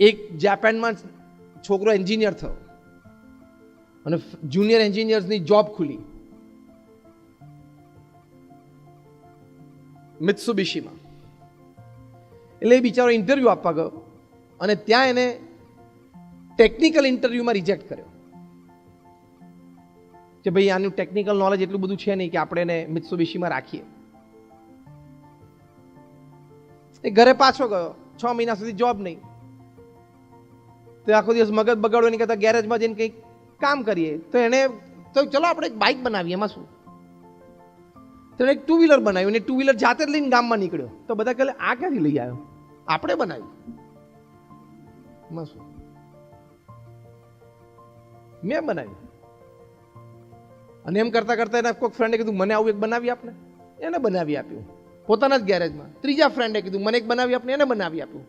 એક જાપાનમાં છોકરો એન્જિનિયર થયો અને જુનિયર એન્જિનિયર્સની જોબ ખુલી મિત્સુબિશીમાં. એટલે એ બિચારો ઇન્ટરવ્યૂ આપવા ગયો અને ત્યાં એને ટેકનિકલ ઇન્ટરવ્યૂમાં રિજેક્ટ કર્યો કે ભાઈ આનું ટેકનિકલ નોલેજ એટલું બધું છે નહીં કે આપણે એને મિત્સુબિશીમાં રાખીએ. એ ઘરે પાછો ગયો, 6 મહિના સુધી જોબ નહીં. તો આખો દિવસ મગજ બગાડો નહીં કરતા ગેરેજમાં જઈને કંઈક કામ કરીએ. તો એને તો ચલો આપણે એક બાઇક બનાવીએ, એમાં શું. તો એક 2 વ્હીલર બનાવ્યું અને 2 વ્હીલર જાતે જ લઈને ગામમાં નીકળ્યો. તો બધા કહે આ ક્યાંથી લઈ આવ્યો? આપણે બનાવ્યું, એમાં શું, મેં બનાવ્યું. અને એમ કરતા કરતા એના કોઈક ફ્રેન્ડે કીધું મને આવું એક બનાવી આપને, એને બનાવી આપ્યું પોતાના જ ગેરેજમાં. ત્રીજા ફ્રેન્ડે કીધું મને એક બનાવી આપને, એને બનાવી આપ્યું.